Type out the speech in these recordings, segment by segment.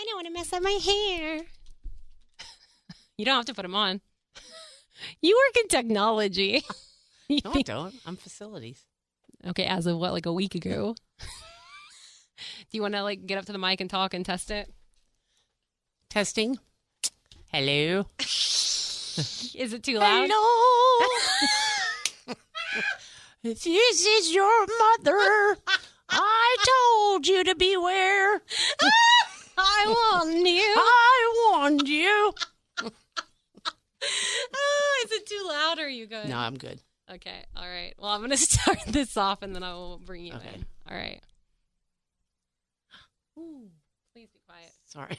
I don't want to mess up my hair. You don't have to put them on. You work in technology. No, I don't. I'm facilities. Okay, as of what, like a week ago? Do you want to like get up to the mic and talk and test it? Testing. Hello. Is it too loud? Hello. If this is your mother, I told you to beware. I warned you. I warned you. Is it too loud or are you good? No, I'm good. Okay, all right. Well, I'm going to start this off and then I will bring you in. All right. Ooh, please be quiet. Sorry.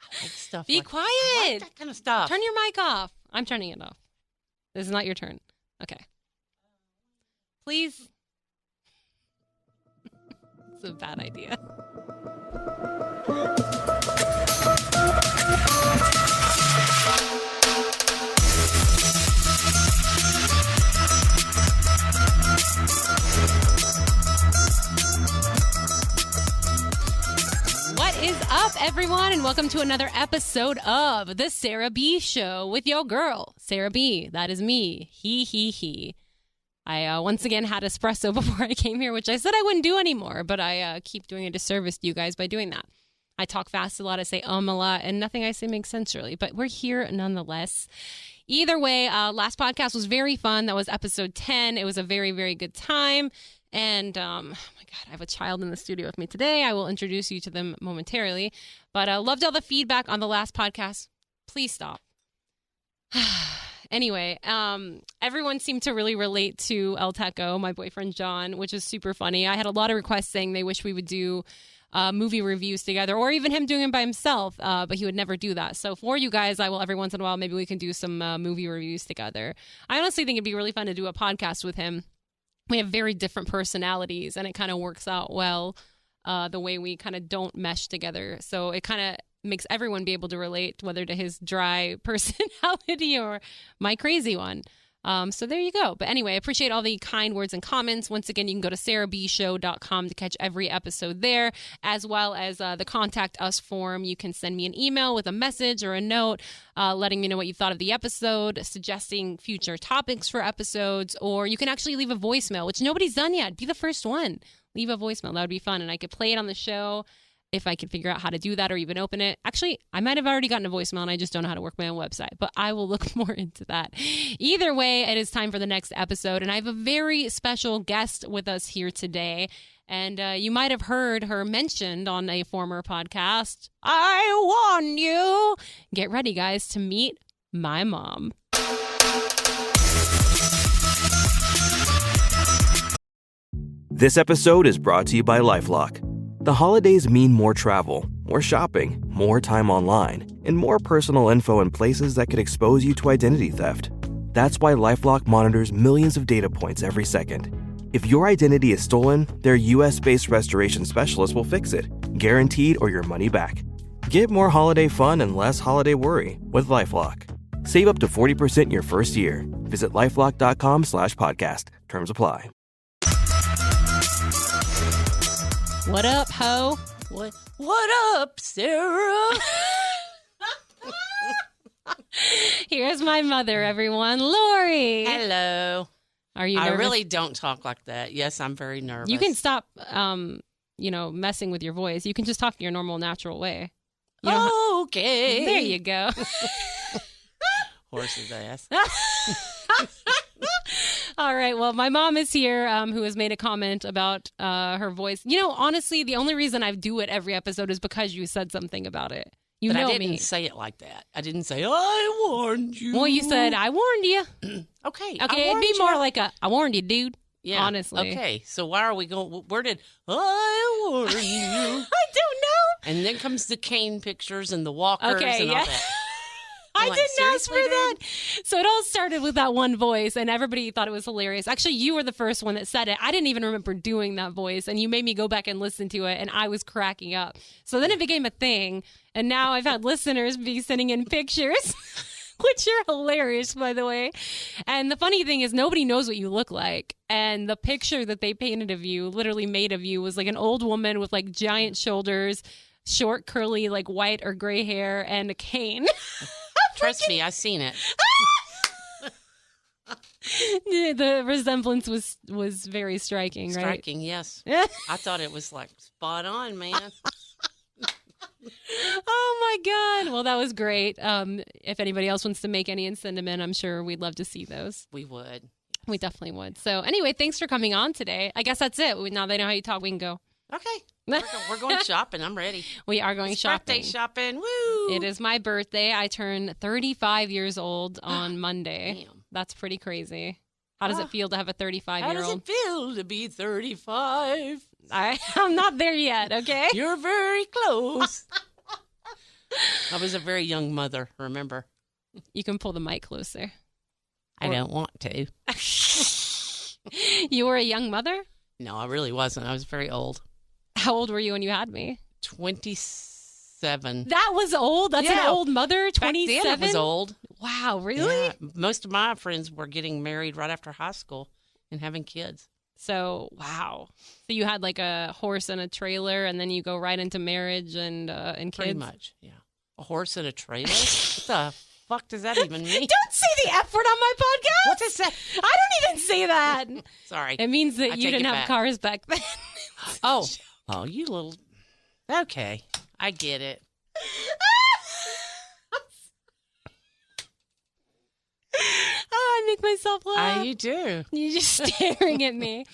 I like stuff. Be quiet. I like that kind of stuff. Turn your mic off. I'm turning it off. This is not your turn. Okay. Please. It's a bad idea. What is up, everyone, and welcome to another episode of The Sarah B Show with your girl, Sarah B. That is me. He. I once again had espresso before I came here, which I said I wouldn't do anymore, but I keep doing a disservice to you guys by doing that. I talk fast a lot, I say a lot, and nothing I say makes sense really, but we're here nonetheless. Either way, last podcast was very fun. That was episode 10. It was a very, very good time. And, oh my God, I have a child in the studio with me today. I will introduce you to them momentarily. But I loved all the feedback on the last podcast. Please stop. Anyway, everyone seemed to really relate to El Teco, my boyfriend John, which is super funny. I had a lot of requests saying they wish we would do movie reviews together, or even him doing it by himself, but he would never do that. So for you guys, I will every once in a while, maybe we can do some movie reviews together. I honestly think it'd be really fun to do a podcast with him. We have very different personalities, and it kind of works out well the way we kind of don't mesh together. So it kind of makes everyone be able to relate, whether to his dry personality or my crazy one. So there you go. But anyway, I appreciate all the kind words and comments. Once again, you can go to sarahbshow.com to catch every episode there, as well as the Contact Us form. You can send me an email with a message or a note letting me know what you thought of the episode, suggesting future topics for episodes, or you can actually leave a voicemail, which nobody's done yet. Be the first one. Leave a voicemail. That would be fun, and I could play it on the show if I could figure out how to do that or even open it. Actually, I might have already gotten a voicemail and I just don't know how to work my own website, but I will look more into that. Either way, it is time for the next episode, and I have a very special guest with us here today. And you might have heard her mentioned on a former podcast. I warn you. Get ready, guys, to meet my mom. This episode is brought to you by LifeLock. The holidays mean more travel, more shopping, more time online, and more personal info in places that could expose you to identity theft. That's why LifeLock monitors millions of data points every second. If your identity is stolen, their US-based restoration specialist will fix it, guaranteed or your money back. Get more holiday fun and less holiday worry with LifeLock. Save up to 40% your first year. Visit LifeLock.com/podcast. Terms apply. What up, ho? What up, Sarah? Here's my mother, everyone. Lori. Hello. Are you nervous? I really don't talk like that. Yes, I'm very nervous. You can stop, messing with your voice. You can just talk your normal, natural way. Okay. There you go. Horse's ass. All right. Well, my mom is here, who has made a comment about her voice. You know, honestly, the only reason I do it every episode is because you said something about it. But I me. didn't say it like that. I didn't say, I warned you. Well, you said, I warned you. Okay. Okay, it'd be more like I warned you, dude. Yeah. Honestly. Okay. So why are we going? Where did I warn you? I don't know. And then comes the cane pictures and the walkers and all that. I didn't ask for that. So it all started with that one voice, and everybody thought it was hilarious. Actually, you were the first one that said it. I didn't even remember doing that voice, and you made me go back and listen to it, and I was cracking up. So then it became a thing, and now I've had listeners be sending in pictures which are hilarious, by the way. And the funny thing is nobody knows what you look like. And the picture that they painted of you, literally made of you, was like an old woman with like giant shoulders, short, curly, like white or gray hair, and a cane. Trust me, I've seen it. The resemblance was very striking, right? Striking, yes. I thought it was like spot on, man. Oh my God. Well, that was great. If anybody else wants to make any and send them in, I'm sure we'd love to see those. We would. We definitely would. So anyway, thanks for coming on today. I guess that's it. Now they know how you talk, we can go. Okay. We're going shopping. I'm ready. We are going shopping. Birthday shopping. Woo! It is my birthday. I turn 35 years old on Monday. Damn. That's pretty crazy. How does it feel to have a 35-year-old? How does it feel to be 35? I'm not there yet, okay? You're very close. I was a very young mother, remember? You can pull the mic closer. I don't want to. You were a young mother? No, I really wasn't. I was very old. How old were you when you had me? 27. That was old? That's an old mother? 27? Back then it was old. Wow, really? Yeah. Most of my friends were getting married right after high school and having kids. So, wow. So you had like a horse and a trailer, and then you go right into marriage and kids? Pretty much, yeah. A horse and a trailer? What the fuck does that even mean? Don't say the F word on my podcast. What is that? I don't even say that. Sorry. It means that I you take didn't it have back. cars back then. Oh, you little... Okay, I get it. I make myself laugh. You do. You're just staring at me.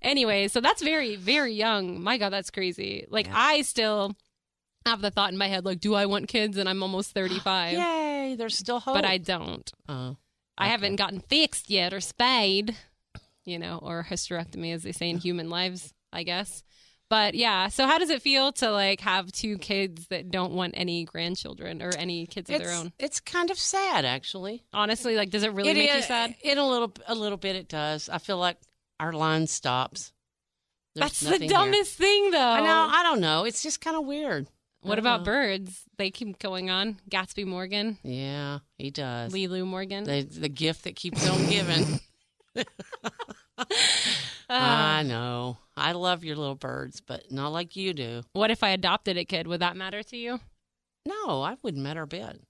Anyway, so that's very, very young. My God, that's crazy. Like, I still have the thought in my head, like, do I want kids? And I'm almost 35. Yay, there's still hope. But I don't. Oh. I haven't gotten fixed yet or spayed, or hysterectomy, as they say in human lives, I guess. But yeah, so how does it feel to like have two kids that don't want any grandchildren or any kids of their own? It's kind of sad, actually. Honestly, like, does it really make you sad? In a little bit, it does. I feel like our line stops. That's the dumbest thing, though. I know. I don't know. It's just kind of weird. What about birds? They keep going on. Gatsby Morgan. Yeah, he does. Lulu Morgan. The gift that keeps on giving. I know. I love your little birds, but not like you do. What if I adopted a kid? Would that matter to you? No, I wouldn't matter a bit.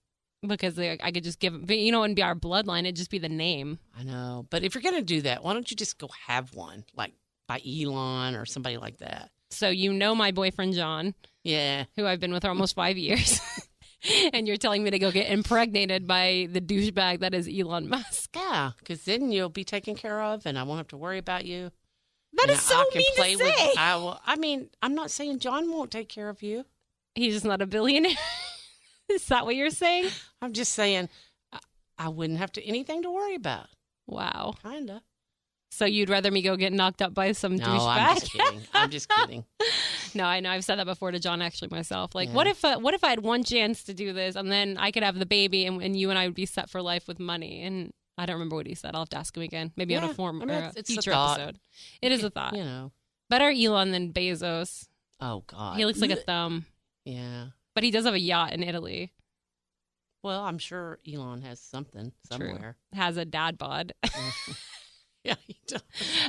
Because I could just give them, but it wouldn't be our bloodline. It'd just be the name. I know. But if you're going to do that, why don't you just go have one, like by Elon or somebody like that? So my boyfriend, John. Yeah. Who I've been with for almost 5 years. And you're telling me to go get impregnated by the douchebag that is Elon Musk. Yeah, because then you'll be taken care of and I won't have to worry about you. That is so mean to say. I'm not saying John won't take care of you. He's just not a billionaire? Is that what you're saying? I'm just saying I wouldn't have anything to worry about. Wow. Kind of. So you'd rather me go get knocked up by some douchebag? No, I'm just kidding. I'm just kidding. No, I know. I've said that before to John, actually, myself. Like, what if I had one chance to do this and then I could have the baby and you and I would be set for life with money? And I don't remember what he said. I'll have to ask him again. Maybe on a future episode. It is a thought. Better Elon than Bezos. Oh, God. He looks like a thumb. Yeah. But he does have a yacht in Italy. Well, I'm sure Elon has something somewhere. True. Has a dad bod. Yeah, he does.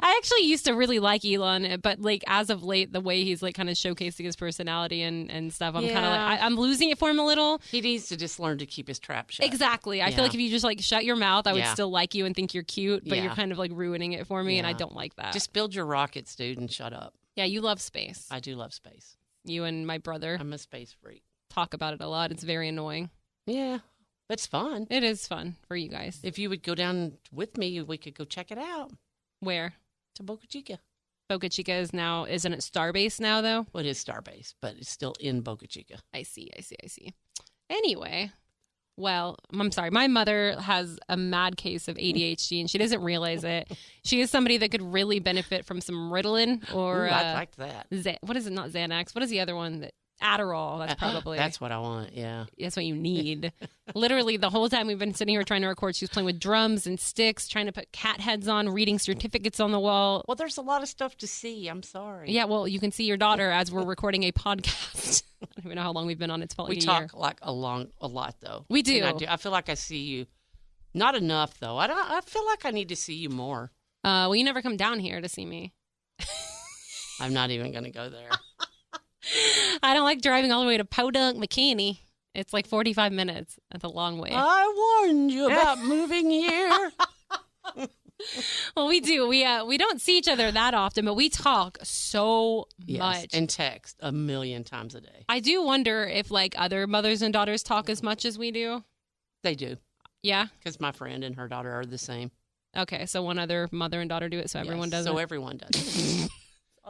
I actually used to really like Elon, but like as of late, the way he's like kind of showcasing his personality and stuff, I'm kind of like I'm losing it for him a little. He needs to just learn to keep his trap shut. Exactly. I feel like if you just like shut your mouth, I would still like you and think you're cute, but you're kind of like ruining it for me, and I don't like that. Just build your rockets, dude, and shut up. Yeah, you love space. I do love space. You and my brother. I'm a space freak. Talk about it a lot. It's very annoying. Yeah. It's fun. It is fun for you guys. If you would go down with me, we could go check it out. Where? To Boca Chica. Boca Chica isn't it Starbase now, though? Well, it is Starbase, but it's still in Boca Chica. I see. Anyway, well, I'm sorry. My mother has a mad case of ADHD, and she doesn't realize it. She is somebody that could really benefit from some Ritalin or... I'd like that. What is it? Not Xanax. What is the other one that... Adderall, that's probably... That's what I want, yeah. That's what you need. Literally, the whole time we've been sitting here trying to record, she was playing with drums and sticks, trying to put cat heads on, reading certificates on the wall. Well, there's a lot of stuff to see. I'm sorry. Yeah, well, you can see your daughter as we're recording a podcast. I don't even know how long we've been on. It's felt like we a year. talk like a lot, though. We do. I feel like I see you Not enough, though. I feel like I need to see you more. Well, you never come down here to see me. I'm not even going to go there. I don't like driving all the way to Podunk, McKinney. It's like 45 minutes. That's a long way. I warned you about moving here. Well, we do. We don't see each other that often, but we talk so much. And text 1,000,000 times a day. I do wonder if like other mothers and daughters talk as much as we do. They do. Yeah? Because my friend and her daughter are the same. Okay, so one other mother and daughter do it, so everyone does it. So everyone does it.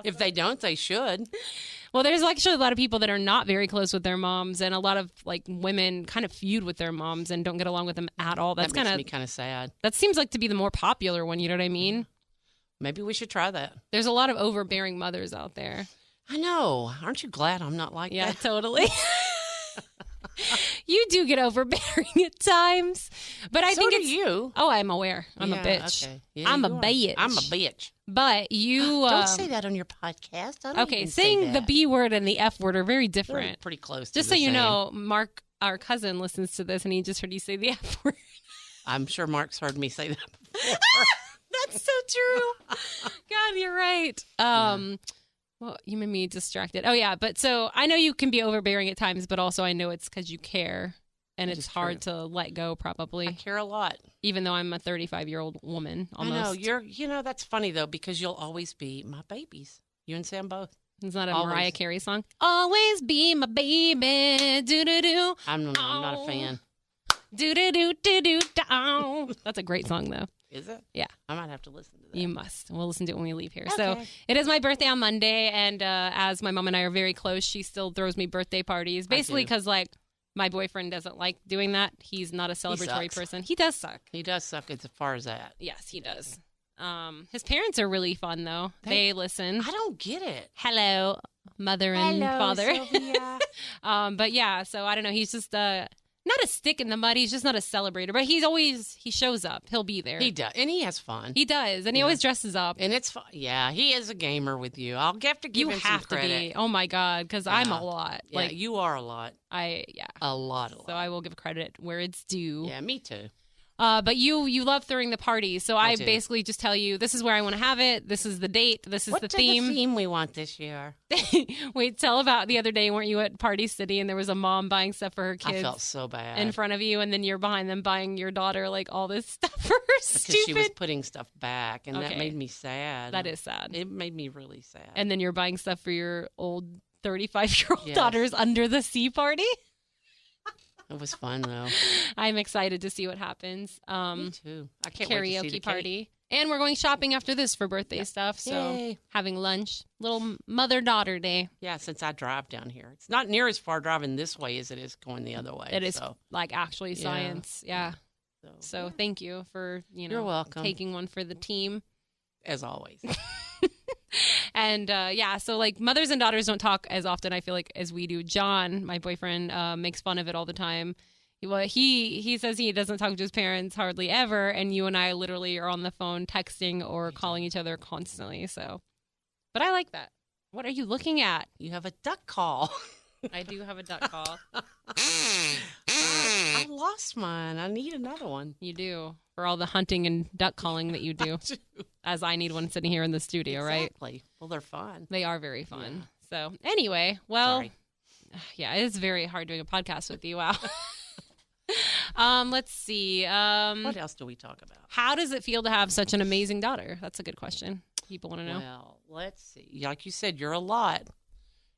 If they don't, they should. Well, there's actually a lot of people that are not very close with their moms, and a lot of like women kind of feud with their moms and don't get along with them at all. That makes me kind of sad. That seems like to be the more popular one. You know what I mean? Maybe we should try that. There's a lot of overbearing mothers out there. I know. Aren't you glad I'm not like that? Yeah, totally. You do get overbearing at times, but I think it's you. Oh, I'm aware. I'm a bitch. Okay. Yeah, I'm a bitch. I'm a bitch. But you don't say that on your podcast. I don't okay, even saying say that. the B word and the F word are very different. They're pretty close. Just to so the you same. know, Mark, our cousin, listens to this, and he just heard you say the F word. I'm sure Mark's heard me say that before. That's so true. God, you're right. Well, you made me distracted. Oh, yeah. But so I know you can be overbearing at times, but also I know it's because you care. And That it's is hard true. to let go, probably. I care a lot. Even though I'm a 35-year-old woman, almost. I know. That's funny, though, because you'll always be my babies. You and Sam both. It's not a Always. Mariah Carey song. Always be my baby. Do-do-do. I'm not a fan. Do-do-do-do-do-down. That's a great song, though. Is it? Yeah. I might have to listen to that. You must. We'll listen to it when we leave here. Okay. So it is my birthday on Monday, and as my mom and I are very close, she still throws me birthday parties. Basically because, like, my boyfriend doesn't like doing that. He's not a celebratory person. He does suck. He does suck as far as that. Yes, he does. His parents are really fun, though. They listen. I don't get it. Hello, mother and father. Sylvia. But yeah, so I don't know. He's just not a stick in the mud. He's just not a celebrator. But he shows up. He'll be there. He does. And he has fun. He does. And he always dresses up. And it's fun. Yeah, he is a gamer with you. I'll have to give him some credit. You have to be. Oh, my God. Because I'm a lot. Yeah, like you are a lot. Yeah. A lot. So I will give credit where it's due. Yeah, me too. But you love throwing the party, so I do. basically just tell you, this is where I want to have it, this is the date, this is the theme. What's the theme we want this year? Wait, tell about the other day, weren't you at Party City and there was a mom buying stuff for her kids? I felt so bad. In front of you, and then you're behind them buying your daughter like all this stuff for her because stupid. she was putting stuff back, and that Okay. made me sad. That is sad. It made me really sad. And then you're buying stuff for your old 35-year-old Yes. daughter's under the sea party. It was fun though. I'm excited to see what happens. Me too. I can't wait to see the Karaoke cake. party. And we're going shopping after this for birthday stuff. So Yay. having lunch, little mother-daughter day. Yeah, since I drive down here. It's not near as far driving this way as it is going the other way. It is so. like actually science. Yeah. So thank you for, You're welcome. taking one for the team. As always. And so like mothers and daughters don't talk as often, I feel like, as we do. John, my boyfriend, makes fun of it all the time. He says he doesn't talk to his parents hardly ever, and you and I literally are on the phone texting or calling each other constantly. So, but I like that. What are you looking at? You have a duck call. I do have a duck call. I lost mine. I need another one. You do, for all the hunting and duck calling that you do, as I need one sitting here in the studio, Exactly. right? Well, they're fun. They are very fun. So anyway, well, Sorry. yeah, it is very hard doing a podcast with you. Wow. Let's see. What else do we talk about? How does it feel to have such an amazing daughter? That's a good question. People want to know. Well, let's see. Like you said, you're a lot.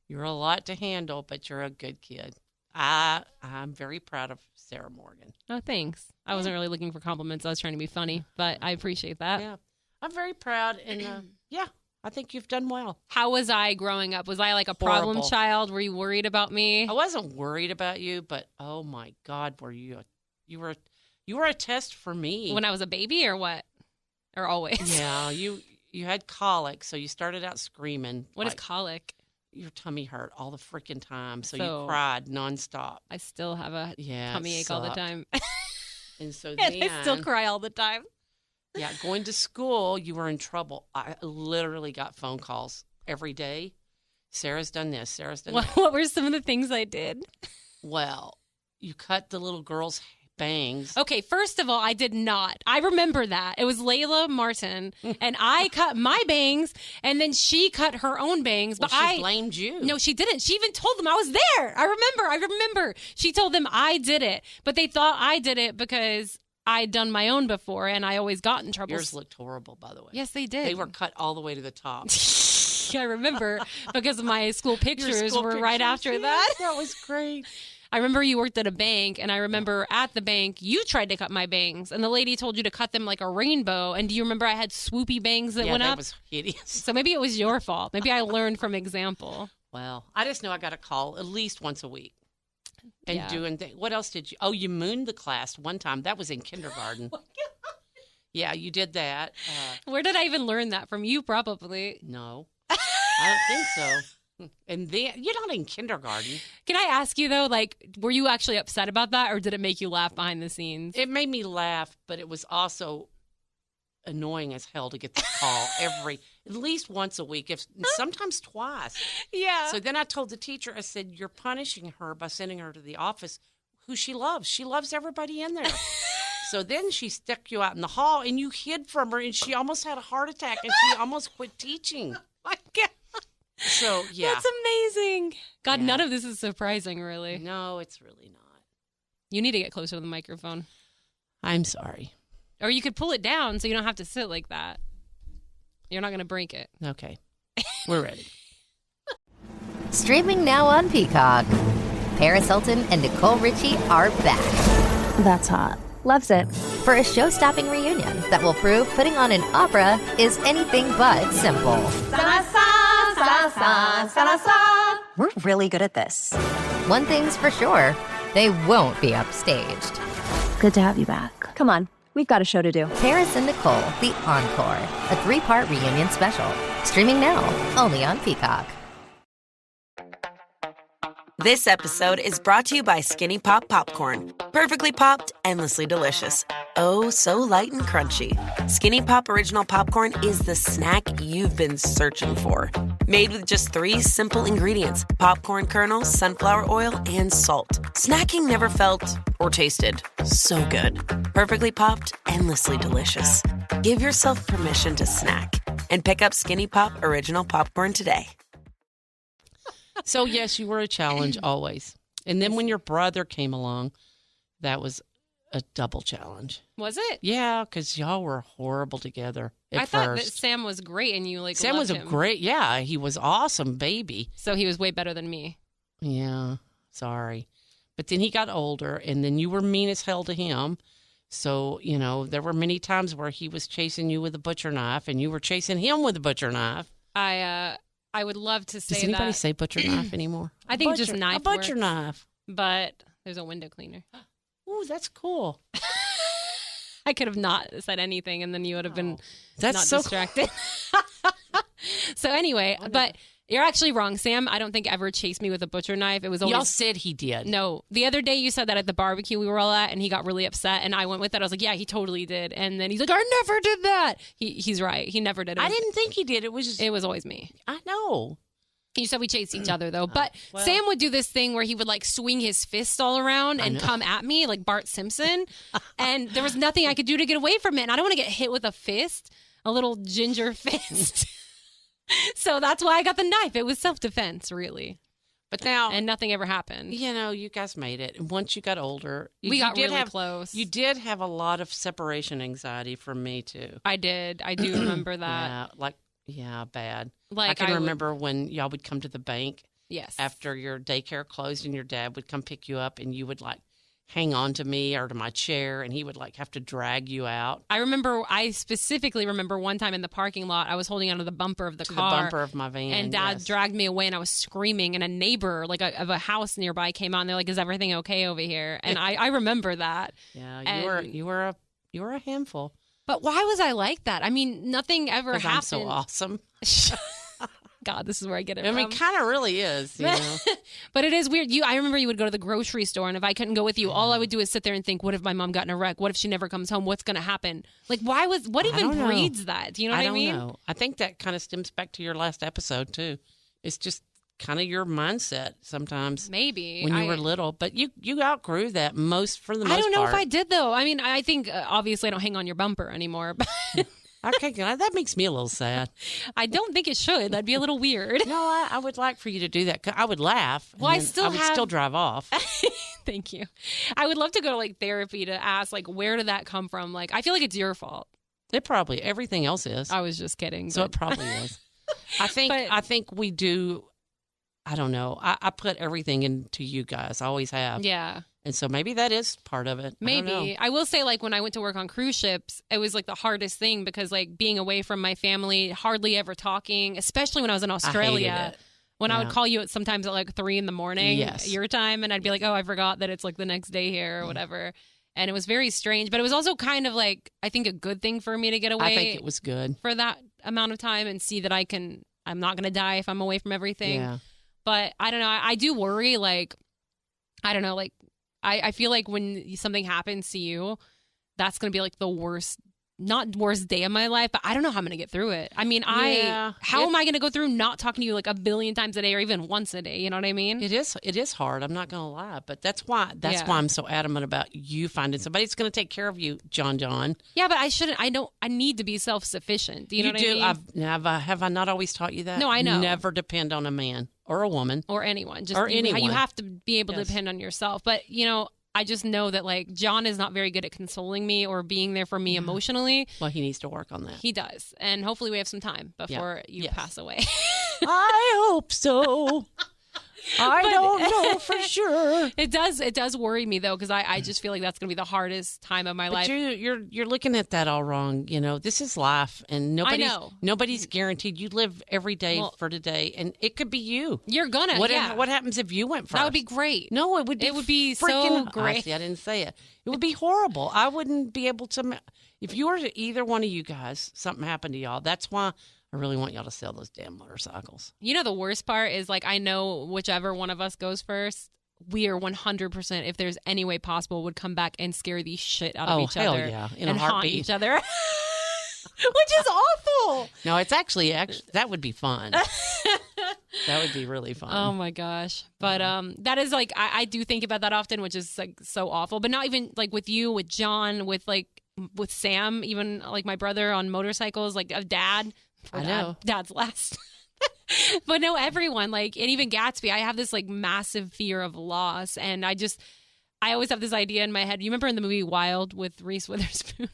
You're a lot to handle, but you're a good kid. I'm very proud of Sarah Morgan. Oh, thanks. I wasn't really looking for compliments. I was trying to be funny, but I appreciate that. Yeah, I'm very proud, and I think you've done well. How was I growing up? Was I like a problem Horrible. child? Were you worried about me? I wasn't worried about you, but oh my God, were you? You were a test for me. When I was a baby, or what? Or always? Yeah, you had colic, so you started out screaming. What is colic? Your tummy hurt all the freaking time, so So- you cried nonstop. I still have a Yeah, tummy it ache all the sucked. time. And so And then, I still cry all the time. yeah, going to school, you were in trouble. I literally got phone calls every day. Sarah's done this. Sarah's done that. What were some of the things I did? Well, you cut the little girl's bangs. Okay, first of all, I did not. I remember that. It was Layla Martin, and I cut my bangs, and then she cut her own bangs. But Well, she blamed you. No, she didn't. She even told them I was there. I remember. She told them I did it, but they thought I did it because I'd done my own before, and I always got in trouble. Yours looked horrible, by the way. Yes, they did. They were cut all the way to the top. I remember because my school pictures were right after that. That was great. I remember you worked at a bank, and I remember at the bank, you tried to cut my bangs, and the lady told you to cut them like a rainbow. And do you remember I had swoopy bangs that went up? That was hideous. So maybe it was your fault. Maybe I learned from example. Well, I just know I got a call at least once a week. And Yeah. what else did you? Oh, you mooned the class one time. That was in kindergarten. Yeah, you did that. Where did I even learn that from? You probably. No, I don't think so. And then you're not in kindergarten. Can I ask you, though, like, were you actually upset about that, or did it make you laugh behind the scenes? It made me laugh, but it was also annoying as hell to get the call at least once a week, sometimes twice. Yeah. So then I told the teacher, I said, you're punishing her by sending her to the office who she loves. She loves everybody in there. So then she stuck you out in the hall, and you hid from her, and she almost had a heart attack, and she almost quit teaching. My God. So, yeah. That's amazing. God, Yeah. none of this is surprising, really. No, it's really not. You need to get closer to the microphone. I'm sorry. Or you could pull it down so you don't have to sit like that. You're not going to break it. Okay. We're ready. Streaming now on Peacock. Paris Hilton and Nicole Richie are back That's hot. Loves it. for a show-stopping reunion that will prove putting on an opera is anything but simple. We're really good at this. One thing's for sure, they won't be upstaged. Good to have you back. Come on, we've got a show to do. Paris and Nicole, The Encore, a 3-part reunion special. Streaming now, only on Peacock. This episode is brought to you by Skinny Pop Popcorn. Perfectly popped, endlessly delicious. Oh, so light and crunchy. Skinny Pop Original Popcorn is the snack you've been searching for. Made with just 3 simple ingredients: popcorn kernels, sunflower oil, and salt. Snacking never felt or tasted so good. Perfectly popped, endlessly delicious. Give yourself permission to snack and pick up Skinny Pop Original Popcorn today. So, yes, you were a challenge always. And then when your brother came along, that was a double challenge. Was it? Yeah, because y'all were horrible together at I thought that first. Sam was great and you Sam loved was a him. great, yeah, he was awesome, baby. So he was way better than me. Yeah, sorry. But then he got older, and then you were mean as hell to him. So, there were many times where he was chasing you with a butcher knife, and you were chasing him with a butcher knife. I would love to say Does anybody that. say butcher knife anymore? I think just knife A butcher works. knife. But there's a window cleaner. Ooh, that's cool. I could have not said anything, and then you would have been That's not so distracted. So anyway, but you're actually wrong, Sam. I don't think ever chased me with a butcher knife. It was always Y'all said he did. no. The other day you said that at the barbecue we were all at, and he got really upset, and I went with that. I was like, yeah, he totally did. And then he's like, I never did that. He's right. He never did. I didn't think he did. It was just, It was always me. I know. You said we chased each other, though. But well. Sam would do this thing where he would, like, swing his fist all around and know. come at me like Bart Simpson. And there was nothing I could do to get away from it. And I don't want to get hit with a fist, a little ginger fist. So that's why I got the knife. It was self-defense, really. But now, And nothing ever happened. you guys made it. And once you got older, We you got did really have, close. You did have a lot of separation anxiety from me, too. I did. I do remember that. Bad. Like I can would- remember when y'all would come to the bank Yes. after your daycare closed, and your dad would come pick you up, and you would, like, hang on to me or to my chair, and he would, like, have to drag you out I specifically remember one time in the parking lot, I was holding onto the bumper of the to car. the bumper of my van. And Dad yes. dragged me away, and I was screaming. And a neighbor, of a house nearby, came out. And they're like, "Is everything okay over here?" And I remember that. Yeah, And- you were a handful. But why was I like that? I mean, nothing ever 'Cause happened. I'm so awesome. God, this is where I get it I mean, from. kind of really is, you know. But it is weird. I remember you would go to the grocery store, and if I couldn't go with you, all I would do is sit there and think, "What if my mom got in a wreck? What if she never comes home? What's going to happen?" Like, what even don't know. breeds that? Do you know what I mean? I don't know. I think that kind of stems back to your last episode too. It's just kind of your mindset sometimes. Maybe. When you were little. But you outgrew that for the most part. I don't know if I did, though. I mean, I think, obviously, I don't hang on your bumper anymore. But Okay, that makes me a little sad. I don't think it should. That'd be a little weird. No, I would like for you to do that. 'Cause I would laugh. Well, I would still drive off. Thank you. I would love to go to like therapy to ask like, where did that come from? Like, I feel like it's your fault. It probably, everything else is. I was just kidding. So it probably is. I think we do. I don't know. I put everything into you guys. I always have. Yeah. And so maybe that is part of it. Maybe. I will say, like, when I went to work on cruise ships, it was like the hardest thing because, like, being away from my family, hardly ever talking, especially when I was in Australia. I hated it. When I would call you sometimes at like 3 a.m, Yes. your time, and I'd be like, oh, I forgot that it's like the next day here or whatever. And it was very strange, but it was also kind of like, I think, a good thing for me to get away. I think it was good. For that amount of time and see that I'm not going to die if I'm away from everything. Yeah. But I don't know. I do worry, like, I don't know, like, I feel like when something happens to you, that's going to be like the worst, not worst day of my life, but I don't know how I'm going to get through it. I mean, how am I going to go through not talking to you like a billion times a day or even once a day? You know what I mean? It is hard. I'm not going to lie, but that's why I'm so adamant about you finding somebody that's going to take care of you, John. Yeah, but I need to be self-sufficient. Do you know what I mean? Have I not always taught you that? No, I know. Never depend on a man or a woman. Or anyone. Anyone. You have to be able to depend on yourself. But, you know, I just know that, like, John is not very good at consoling me or being there for me emotionally. Well, he needs to work on that. He does. And hopefully we have some time before you pass away. I hope so. I don't know for sure. It does worry me, though, because I just feel like that's going to be the hardest time of my life. You're looking at that all wrong. You know, this is life, and nobody's guaranteed. You live every day for today, and it could be you. You're gonna. What happens if you went first? That would be great. No, it would be. It would be freaking, so great. I didn't say it. It would be horrible. I wouldn't be able to. If you were to either one of you guys, something happened to y'all. That's why I really want y'all to sell those damn motorcycles. You know, the worst part is, like, I know whichever one of us goes first, we are 100%, if there's any way possible, would come back and scare the shit out of each hell other. Yeah. And haunt each other. Which is awful. No, it's actually that would be fun. That would be really fun. Oh my gosh. But that is like, I do think about that often, which is like so awful. But not even like with you, with John, with Sam, even like my brother on motorcycles, like a dad. I know. Dad's last. But no, everyone, like, and even Gatsby, I have this like massive fear of loss. And I always have this idea in my head. You remember in the movie Wild with Reese Witherspoon?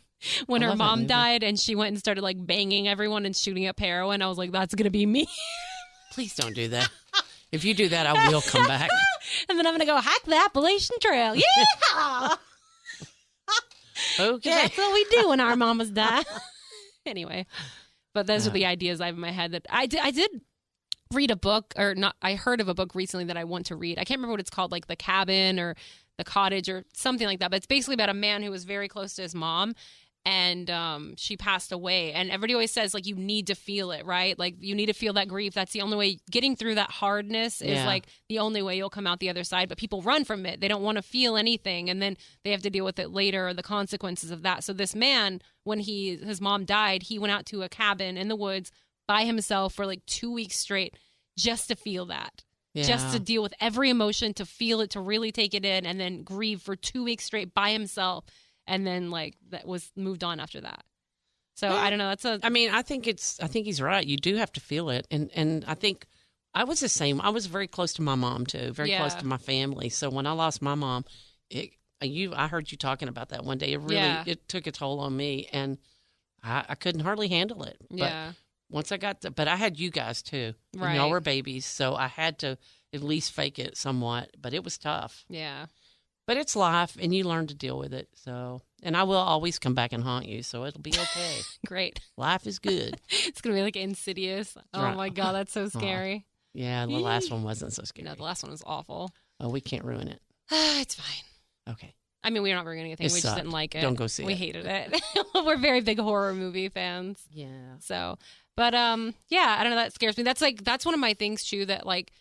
When her mom died and she went and started like banging everyone and shooting up heroin, I was like, that's going to be me. Please don't do that. If you do that, I will come back. And then I'm going to go hike the Appalachian Trail. Yeah. Okay. That's what we do when our mamas die. Anyway, but those are the ideas I have in my head that I did read a book, or not. I heard of a book recently that I want to read. I can't remember what it's called, like The Cabin or The Cottage or something like that. But it's basically about a man who was very close to his mom. And she passed away. And everybody always says, like, you need to feel it, right? Like, you need to feel that grief. That's the only way. Getting through that hardness is, like, the only way you'll come out the other side. But people run from it. They don't want to feel anything. And then they have to deal with it later, or the consequences of that. So this man, when his mom died, he went out to a cabin in the woods by himself for, like, 2 weeks straight just to feel that. Yeah. Just to deal with every emotion, to feel it, to really take it in, and then grieve for 2 weeks straight by himself. And then, like, that was moved on after that. So I don't know. I think he's right. You do have to feel it, and I think I was the same. I was very close to my mom too, very close to my family. So when I lost my mom, I heard you talking about that one day. It really it took a toll on me, and I couldn't hardly handle it. But once I got but I had you guys too. Right. And y'all were babies, so I had to at least fake it somewhat. But it was tough. Yeah. But it's life, and you learn to deal with it. So, and I will always come back and haunt you, so it'll be okay. Great. Life is good. It's going to be like Insidious. Oh, my God, that's so scary. Yeah, the last one wasn't so scary. No, the last one was awful. Oh, we can't ruin it. It's fine. Okay. I mean, we're not ruining anything. We just didn't like it. Don't go see it. We hated it. We're very big horror movie fans. Yeah. So, but yeah, I don't know. That scares me. That's one of my things, too, that, like,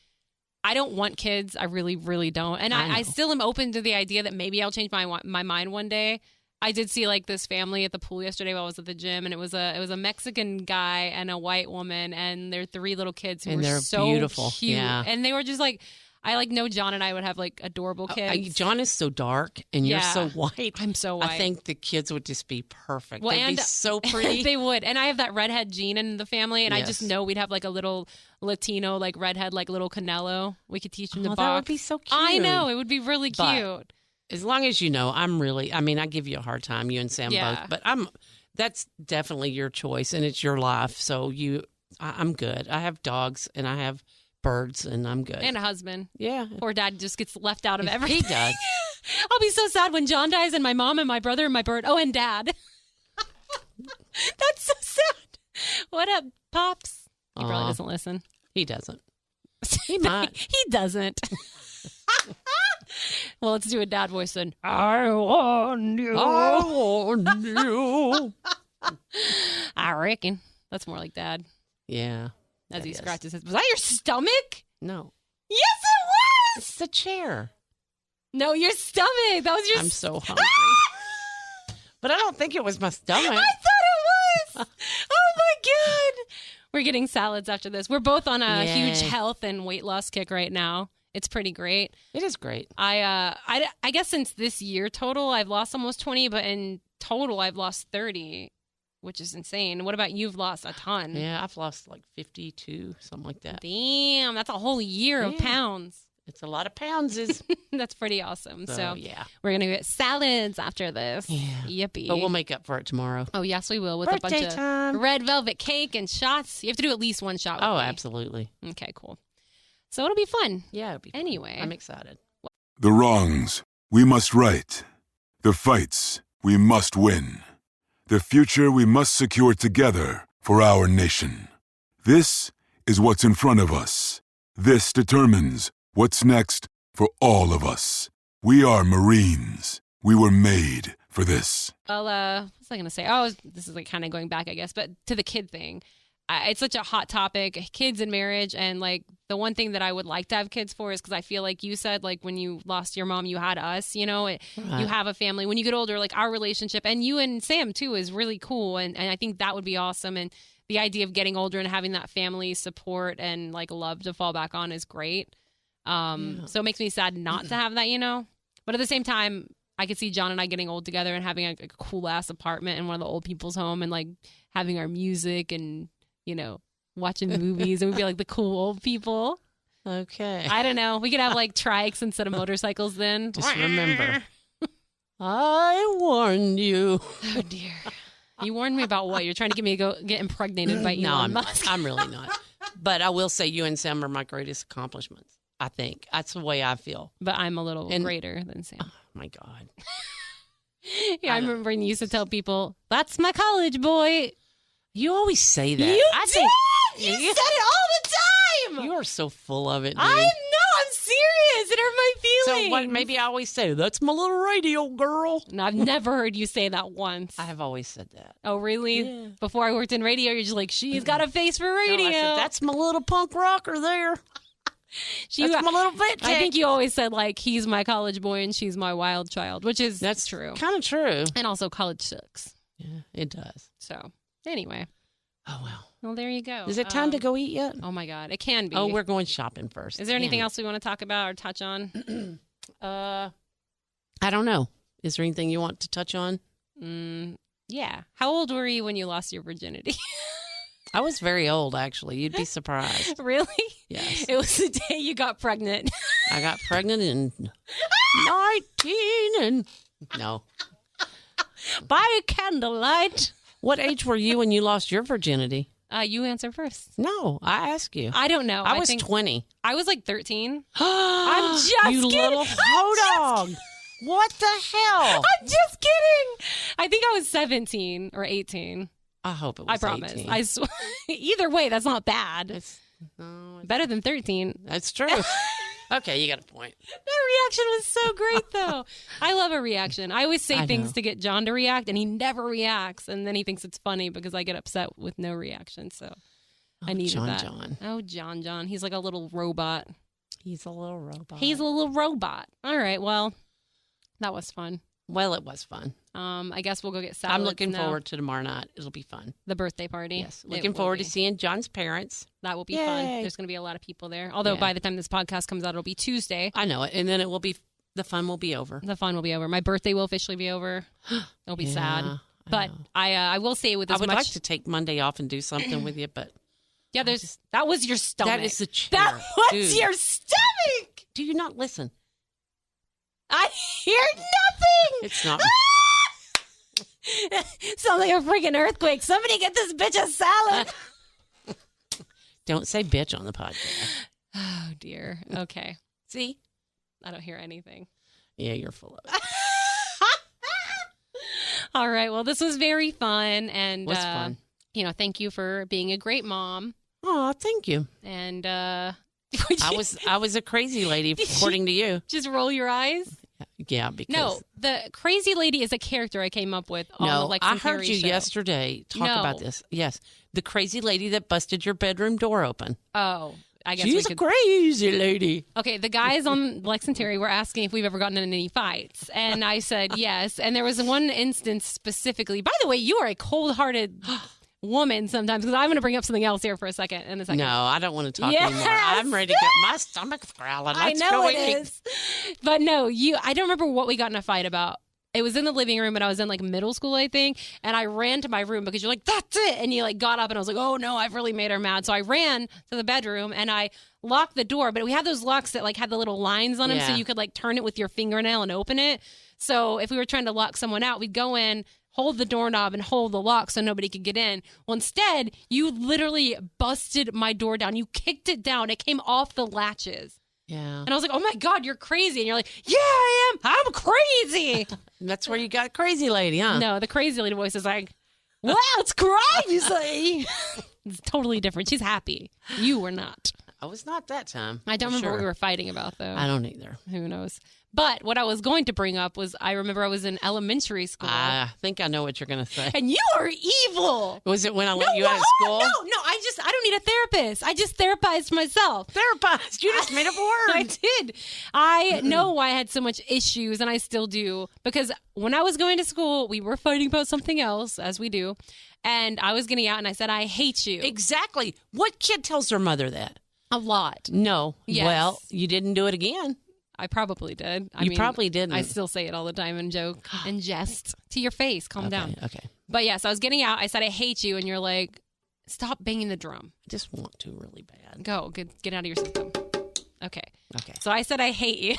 I don't want kids. I really, really don't. And I still am open to the idea that maybe I'll change my mind one day. I did see like this family at the pool yesterday while I was at the gym, and it was a Mexican guy and a white woman, and their 3 little kids who And were they're so beautiful. cute. Yeah. And they were just like, I like know John and I would have like adorable kids. John is so dark, and you're so white. I'm so white. I think the kids would just be perfect. Well, They'd and be so pretty. they would. And I have that redhead gene in the family, and I just Yes. know we'd have like a little Latino, like redhead, like little Canelo. We could teach him to box. That would be so cute. I know. It would be really But- cute. As long as you know, I give you a hard time, you and Sam both, but that's definitely your choice and it's your life. So I'm good. I have dogs and I have birds and I'm good. And a husband. Yeah. Poor dad just gets left out of everything. He does. I'll be so sad when John dies and my mom and my brother and my bird. Oh, and dad. That's so sad. What up, Pops? He probably doesn't listen. He doesn't. He might. He doesn't. Well, let's do a dad voice then. I want you. I want you. I reckon. That's more like dad. Yeah. As that he is. scratches his. Was that your stomach? No. Yes, it was. It's the chair. No, your stomach. That was your. I'm so hungry. But I don't think it was my stomach. I thought it was. Oh my god. We're getting salads after this. We're both on a huge Yay. health and weight loss kick right now. It's pretty great. It is great. I guess since this year total, I've lost almost 20, but in total, I've lost 30, which is insane. What about you've lost a ton? Yeah, I've lost like 52, something like that. Damn, that's a whole year of Yeah. pounds. It's a lot of pounds. That's pretty awesome. So yeah. we're going to get salads after this. Yeah. Yippee. But we'll make up for it tomorrow. Oh, yes, we will with a Birthday bunch time. of red velvet cake and shots. You have to do at least one shot with Oh, me. absolutely. Okay, cool. So it'll be fun. Yeah, it'll be fun. Anyway. I'm excited. The wrongs we must right. The fights we must win. The future we must secure together for our nation. This is what's in front of us. This determines what's next for all of us. We are Marines. We were made for this. Well, what was I going to say? Oh, this is like kind of going back, I guess, but to the kid thing. It's such a hot topic, kids and marriage. And like the one thing that I would like to have kids for is because I feel like you said, like when you lost your mom, you had us, you know, you have a family. When you get older, like our relationship and you and Sam too is really cool. And I think that would be awesome. And the idea of getting older and having that family support and like love to fall back on is great. So it makes me sad not to have that, you know, but at the same time, I could see John and I getting old together and having a cool ass apartment in one of the old people's home and like having our music and, you know, watching movies and we'd be like the cool old people. Okay. I don't know. We could have like trikes instead of motorcycles then. Just remember, I warned you. Oh dear. You warned me about what? You're trying to get me to get impregnated by Elon No, I'm Musk. not. I'm really not. But I will say you and Sam are my greatest accomplishments. I think. That's the way I feel. But I'm a little greater than Sam. Oh, my God. Yeah, I remember when you used to tell people, that's my college boy. You always say that. You I did! think You said it all the time! you are so full of it, dude. I know, I'm serious. It hurt my feelings. So what? Maybe I always say, that's my little radio girl. No, I've never heard you say that once. I have always said that. Oh, really? Yeah. Before I worked in radio, you're just like, she's got a face for radio. No, I said, that's my little punk rocker there. She, That's my little bit. I think you always said, like, he's my college boy and she's my wild child, which is that's true. Kind of true. And also college sucks. Yeah, it does. So, anyway. Oh, well. Well, there you go. Is it time to go eat yet? Oh, my God. It can be. Oh, we're going shopping first. Is there anything Damn else we want to talk about or touch on? I don't know. Is there anything you want to touch on? Yeah. How old were you when you lost your virginity? I was very old, actually. You'd be surprised. Really? Yes. It was the day you got pregnant. I got pregnant in 19 and... No. By candlelight. What age were you when you lost your virginity? You answer first. No, I asked you. I don't know. I was think 20. I was like 13. I'm just you kidding. little hoe dog. What the hell? I'm just kidding. I think I was 17 or 18. I hope it was I promise. 18. I swear. Either way, that's not bad. It's Better than 13. That's true. Okay, you got a point. That reaction was so great, though. I love a reaction. I always say things to get John to react, and he never reacts. And then he thinks it's funny because I get upset with no reaction. So I needed that. John. Oh, John. He's like a little robot. He's a little robot. He's a little robot. All right. Well, that was fun. Well, it was fun. I guess we'll go get salads. I'm looking now. forward to tomorrow night. It'll be fun. The birthday party. Yes. Looking forward to be. seeing John's parents. That will be Yay. fun. There's going to be a lot of people there. Although by the time this podcast comes out, it'll be Tuesday. I know it. And then the fun will be over. The fun will be over. My birthday will officially be over. It'll be sad. But I will say with as I would much... like to take Monday off and do something with you, but... Yeah, that was your stomach. That is the chair. That was Dude. your stomach! Do you not listen? I hear nothing! It's not... Sounds like a freaking earthquake. Somebody get this bitch a salad. Don't say bitch on the podcast. Oh, dear. Okay. See? I don't hear anything. Yeah, you're full of it. All right. Well, this was very fun. And, Was fun. Thank you for being a great mom. Oh, thank you. And I was a crazy lady, according to you. just roll your eyes. Yeah, because... No, the crazy lady is a character I came up with on the Lex I and heard Terry you show. yesterday talk about this. Yes, the crazy lady that busted your bedroom door open. Oh, I guess She's we a could... crazy lady. Okay, the guys on Lex and Terry were asking if we've ever gotten in any fights, and I said yes. And there was one instance specifically. By the way, you are a cold-hearted woman sometimes, because I'm going to bring up something else here for a second. No, I don't want to talk Yes! anymore. I'm ready to get my stomach's growling. Let's I know go it eat. is. But no, I don't remember what we got in a fight about. It was in the living room, and I was in like middle school, I think. And I ran to my room because you're like, that's it. And you like got up, and I was like, oh no, I've really made her mad. So I ran to the bedroom and I locked the door. But we had those locks that like had the little lines on them, so Yeah. you could like turn it with your fingernail and open it. So if we were trying to lock someone out, we'd go in, hold the doorknob and hold the lock so nobody could get in. Well, instead, you literally busted my door down. You kicked it down. It came off the latches. Yeah. And I was like, oh my God, you're crazy. And you're like, yeah, I am. I'm crazy. That's where you got crazy lady, huh? No, the crazy lady voice is like, wow, it's crazy. It's totally different. She's happy. You were not. I was not that time. I don't for remember what we sure. were fighting about, though. I don't either. Who knows? But what I was going to bring up was I remember I was in elementary school. I think I know what you're going to say. And you are evil. Was it when I let you out of school? No, I don't need a therapist. I just therapized myself. Therapist. You just made up a word. I did. I know why I had so much issues, and I still do. Because when I was going to school, we were fighting about something else, as we do. And I was getting out, and I said, I hate you. Exactly. What kid tells their mother that? A lot. No. Yes. Well, you didn't do it again. I probably did. I You mean, probably didn't. I still say it all the time and joke and jest to your face. Calm down. Okay. But yes, I was getting out. I said, I hate you. And you're like, stop banging the drum. I just want to really bad. Go. Get out of your system. Okay. Okay. So I said, I hate you.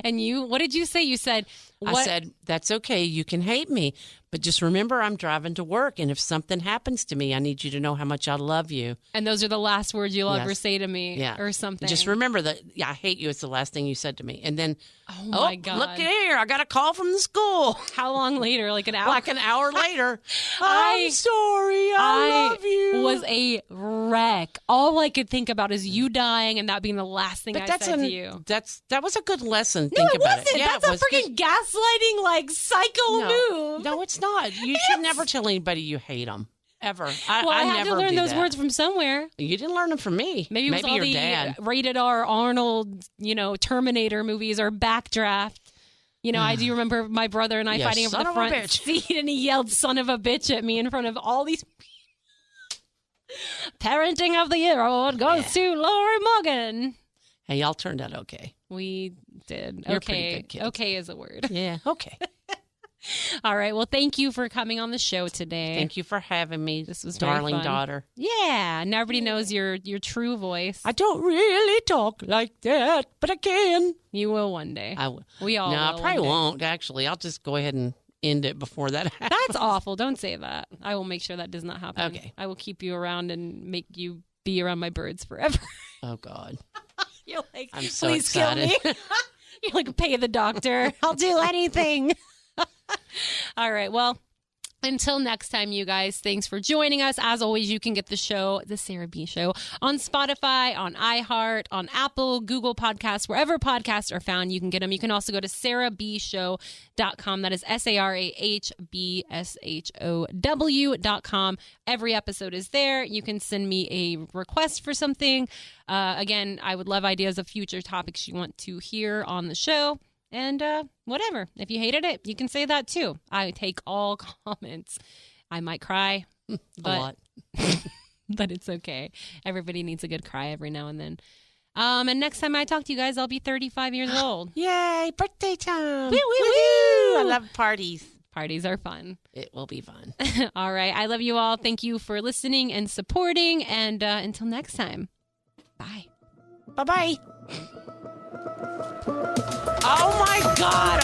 And what did you say? You said, what? I said, that's okay. You can hate me. But just remember, I'm driving to work. And if something happens to me, I need you to know how much I love you. And those are the last words you'll ever Yes. say to me or something. Just remember that I hate you. It's the last thing you said to me. And then, oh my God. Look here. I got a call from the school. How long later? Like an hour? Like an hour later. I'm sorry. I love you. Was a wreck. All I could think about is you dying and that being the last thing I said to you. That was a good lesson. No, Think it about wasn't. it. Yeah, That's it a was freaking gaslighting, like, psycho move. No, it's not. You should never tell anybody you hate them. Ever. I had never to learn do those that. words from somewhere. You didn't learn them from me. Maybe it was all your the dad. rated R Arnold, Terminator movies or Backdraft. I do remember my brother and I Yeah, fighting over son the of a front bitch. seat, and he yelled "son of a bitch" at me in front of all these people. Parenting of the Year award goes to Lori Morgan. Hey, y'all turned out okay. We did. You're okay. pretty good kids. Okay is a word. Yeah, okay. All right. Well, thank you for coming on the show today. Thank you for having me, This was very darling fun. daughter. Yeah. Now everybody knows your true voice. I don't really talk like that, but I can. You will one day. I will. We all No, will I probably one day. won't, actually. I'll just go ahead and end it before that happens. That's awful. Don't say that. I will make sure that does not happen. Okay. I will keep you around and make you be around my birds forever. Oh, God. You're like, I'm so please excited. kill me. You're like, pay the doctor. I'll do anything. All right. Well, until next time, you guys, thanks for joining us. As always, you can get the show, The Sarah B Show, on Spotify, on iHeart, on Apple, Google Podcasts, wherever podcasts are found, you can get them. You can also go to sarahbshow.com. That is SarahBShow.com. Every episode is there. You can send me a request for something. Again, I would love ideas of future topics you want to hear on the show. And whatever. If you hated it, you can say that too. I take all comments. I might cry, A but lot. but it's okay. Everybody needs a good cry every now and then. And next time I talk to you guys, I'll be 35 years old. Yay, birthday time. Woo, woo, woo. I love parties. Parties are fun. It will be fun. All right. I love you all. Thank you for listening and supporting. And until next time, bye. Bye-bye. Oh, my God.